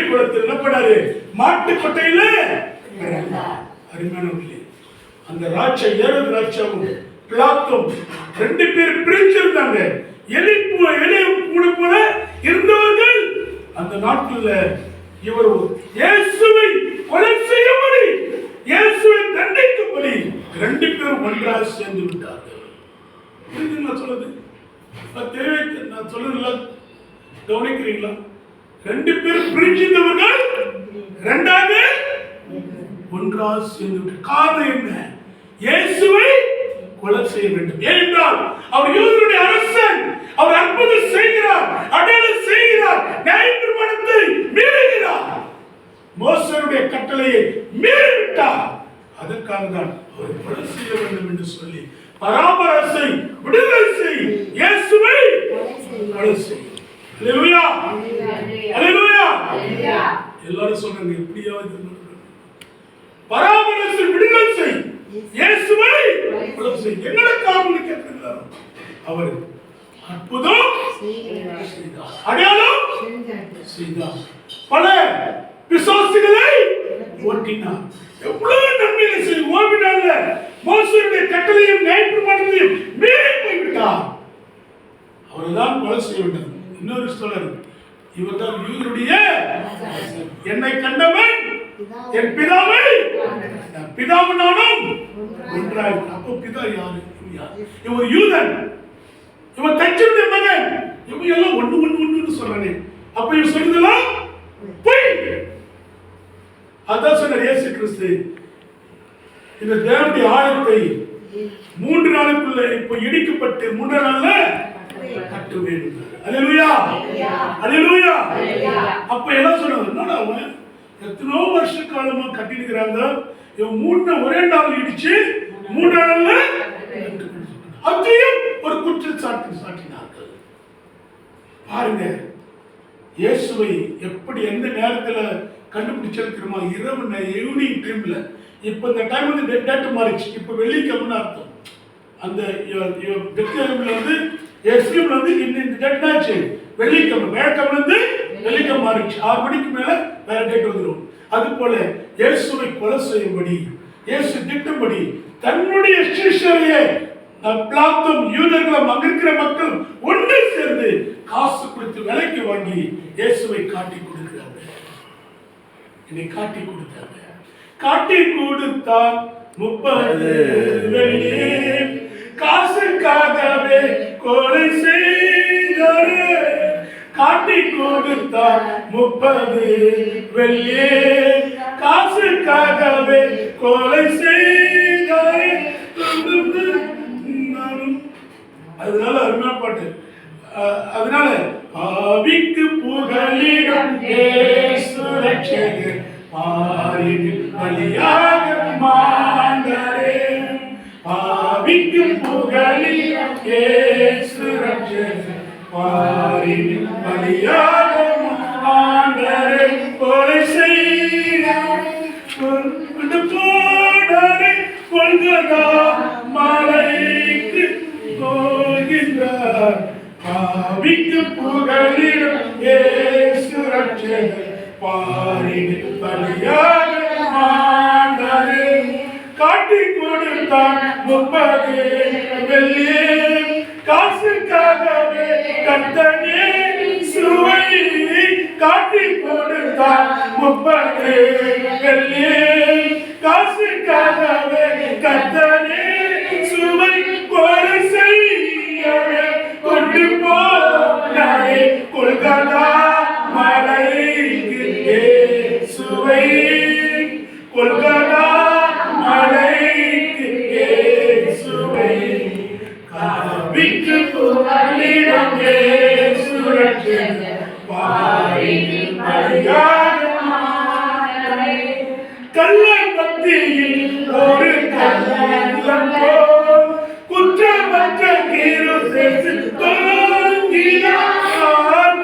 குளத்தில் என்ன பண்ணாரு? மாட்டு கொட்டையில அருமையானவர்களே, அந்த ஏரோது ராஜாவும் பிலாத்தும் ரெண்டு பேர் பிரிஞ்சிருந்தாங்க. எலி கூட போல இருந்தவர்கள் அந்த நாட்கள்ல இவர் இயேசுவை கொலை செய்யும்படி, இயேசுவை தண்டிக்கும்படி ரெண்டு பேரும் ஒன்றாக சேர்ந்து விட்டார்கள். நான் சொல்றது நான் சொல்றதுல கவனிக்கிறீங்களா? ரெண்டு பேரும் பிரிஞ்சிருந்தவர்கள் ரெண்டாவது ஒன்றாக சேர்ந்து விட்டார். காரணம் என்ன? இயேசுவை கொலை செய்ய வேண்டும். ஏனென்றால் அவர் யூதருடைய அரசன், அவர் அற்புதம் செய்கிறார், அடையாளம் செய்கிறார், நியாயப்பிரமாணத்தை மீறுகிறார், மோசேயுடைய கட்டளையை மீறிவிட்டார். அதற்காக தான் அவர் கொலை செய்ய வேண்டும் என்று சொல்லி பராபரசை விடுதலை செய், இயேசுவை கொலை செய். அல்லேலூயா, அல்லேலூயா. எல்லாரும் சொல்றாங்க, எப்படியாவது பராபரசை விடுதலை செய், இயேசுவை கொலை செய். என்ன காரணம் கேட்கிறார்? அவர் அற்புதம் செய்தார், அடையாளம் செய்தார், பல பிசாசுகளை ஓட்டினார். எவ்வளவு நன்மையை செய்து ஓவினால மோசேயுடைய கட்டளையும் நியாயப்பிரமாணத்தையும் மீறி போய்விட்டார். அவர்தான் கொலை செய்ய வேண்டும். இன்னொரு சொல்றார், இவர்தான் யூதருடைய என்னை கண்டவன் என் பிதாவை பிதாவும் நானும் ஒன்றாய். அப்போ பிதா யாரு? இவர் யூதன், இவன் தச்சனுடைய மகன், இவங்க எல்லாம் ஒண்ணு சொல்றானே. அப்ப இவன் சொல்றதெல்லாம் பொய். அதான் சொன்ன இயேசு கிறிஸ்து, இந்த தேவனுடைய ஆலயத்தை 3 நாளுக்குள்ள இப்ப இடிக்கப்பட்டு 3 நாள்ல கட்டுவேன். அல்லேலூயா, அல்லேலூயா. அப்ப என்ன சொல்றாங்க? என்னடா அவன் எத்தனோ வருஷ காலமா கட்டிடுறாங்க, இவன் 3 ஒரே நாள் இடிச்சு 3 நாள்ல அதையும் ஒரு குற்றச்சாட்டு சாட்டினார்கள். பாருங்க, இயேசுவை எப்படி எந்த நேரத்துல கண்டுபிடிச்சிருக்கிறோமா? இரவு ஈவினிங் டைம்ல. இப்ப இந்த டைம் வந்து டேட் மாறிச்சு. இப்ப வெள்ளிக்கிழமை அர்த்தம். அந்த பெத்லகேம்ல வந்து எருசலேம்ல வந்து இந்த டேட் ஆச்சு வெள்ளிக்கிழமை. வேலைக்கிழமை வந்து வெள்ளிக்கிழமை மாறிச்சு. 6 மணிக்கு மேல வேற டேட் வந்துடும். அது போல இயேசுவை கொலை செய்யும்படி, இயேசு திட்டம்படி தன்னுடைய சிஷ்யரையே பிலாத்தும் யூதர்களும் அங்கிருக்கிற மக்கள் ஒன்று சேர்ந்து காசு கொடுத்து விலைக்கு வாங்கி இயேசுவை காட்டி கொடுக்கிறாங்க. என்னை காட்டி கொடுத்தாங்க. காட்டி கொடுத்தார் 30 வெள்ளி, காசுக்காகவே கொலை செய்தாரே. காட்டி கொடுத்தார் 30 வெள்ளி, காசுக்காகவே கொலை செய்தாரே. அதனால அருமையான பாட்டு. அதனால பாவிக்கு புகலிடம் இயேசு ரட்சகர், பாரின் பலியாக மாண்டாரே. பாவிக்கு புகலிடம் இயேசு ரட்சகர், பாரின் பலியாக மாண்டாரே. கொலை செய்தாரே, கொண்டு போனாரே, கொல்கதா மலைக்கு போகின்றார். பாவிக்கு புகலிடம் இயேசு ரட்சகர், பாரின் பலியாக மாண்டாரே. காட்டி கொடுத்தான் 30 வெள்ளி, காசுக்காகவே கர்த்தனே சுவை. காட்டி கொடுத்தான் 30 வெள்ளி, காசுக்காகவே கர்த்தனே சுவை. கொலை செய்யவே கொண்டு போனாரே, கொல்கதா மலைக்கு இயேசுவை. கொல்கதா மலைக்கு இயேசுவை. காவிக்கு புகலிடம் இயேசு ரட்சகர், பாரின் பலியாக மாண்டாரே. கள்ளன் மத்தியில் ஒரு கள்ளன் போல் குற்றமற்ற கிறிஸ்து தோன்றினார்.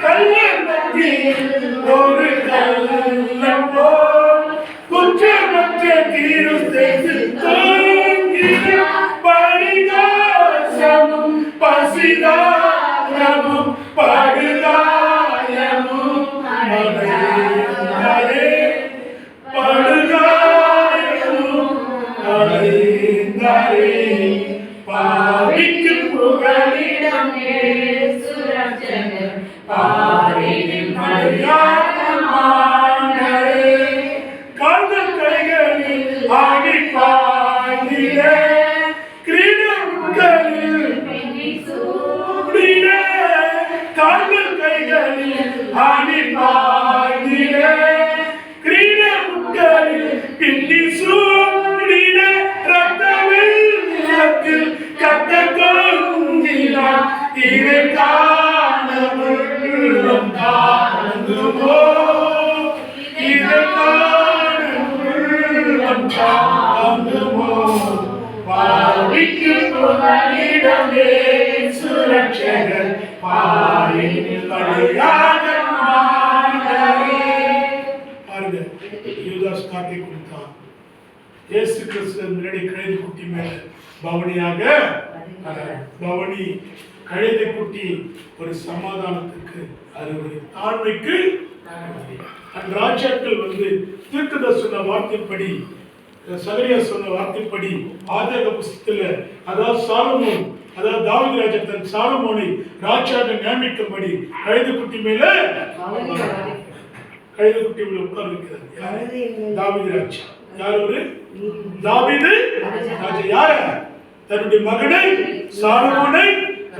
கள்ளன் மத்தியில் ஒரு கள்ளன் போல் குற்றமற்ற கிறிஸ்து தோன்றினார். பரிகாசமும் பசிதாரமும் படுகாயமும் ஆடி பாடிட கிரீடங்களில் சூடிட கால்கள் கைகளில் ஆடி பாடிட கிரீடங்களில் பின்னி சூடிட ரத்த வெள்ளத்தில் கத்தர் கொங்கினார் இதை காண உள்ளம் தாங்குமோ இதை காண உள்ளம் தாங்குமோ பாவிக்கு புகலிடமே சுரட்சகர் பாரினில் பலியாக மாண்டரே. பாருங்க, யூதாஸ் காட்டி கொடுத்தான். இயேசு கிறிஸ்து முன்னாடி கழுதை குட்டி மேல பவனியாக பவனி கழுதை குட்டி ஒரு சமாதானத்துக்கு அது ஒரு தாழ்மைக்கு ராஜாக்கள் தீர்க்கதரிசன வார்த்தைப்படி சகரியா சொன்ன வார்த்தைப்படி ஆதியாக புஸ்தகத்துல அதாவது சாலமோன் அதாவது தாவீது ராஜா தன் சாலமோனை ராஜாக நியமிக்கும்படி கழுதை குட்டி மேல உட்கார வைக்கிறார். தாவீது ராஜா யார்? ஒரு தாவீது ராஜா யார? தன்னுடைய மகனை சாலமோனை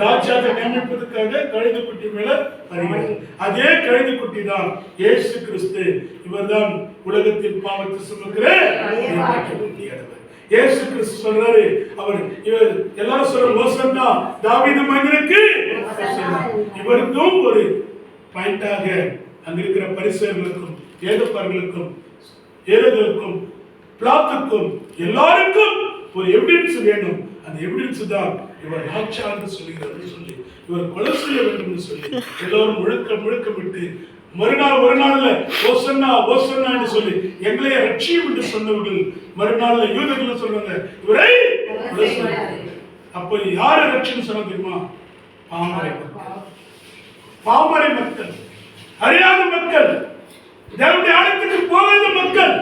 ராஜாவை நியமிப்பதற்காக கழுதை குட்டி மேல வருகிறார். அதே கழுதை குட்டி தான் இயேசு கிறிஸ்து. இவர்தான் உலகத்தின் பாவத்தை சுமக்கிற இயேசு கிறிஸ்து சொல்றாரு. இவர் எல்லாரும் சொல்ற ஓசன்னா தாவீது மகனுக்கு. இவருக்கும் ஒரு பாயிண்டாக அங்க இருக்கிற பரிசேயர்களுக்கும் ஏதோப்பார்களுக்கும் ஏரோதுக்கும் பிலாத்துக்கும் எல்லாருக்கும் ஒரு எவிடன்ஸ் வேணும். அந்த எவிடன்ஸ் தான் இவர் ராஜான்னு சொல்லுகிறார் சொல்லி இவர் கொலை செய்ய வேண்டும் சொல்லி எல்லாரும் முழுக்க விட்டு மறுநாள் ஒரு நாள்ல ஓசன்னா ஓசன்னா சொல்லி எங்களைய ரட்சியம் என்று சொன்னவர்கள் மறுநாள்ல யூதர்கள் சொல்றாங்க இவரை. அப்ப யாரை ரட்சின்னு சொன்ன தெரியுமா? பாமரை மக்கள், அறியாத மக்கள், தேவனுடைய ஆலயத்துக்கு போகாத மக்கள்.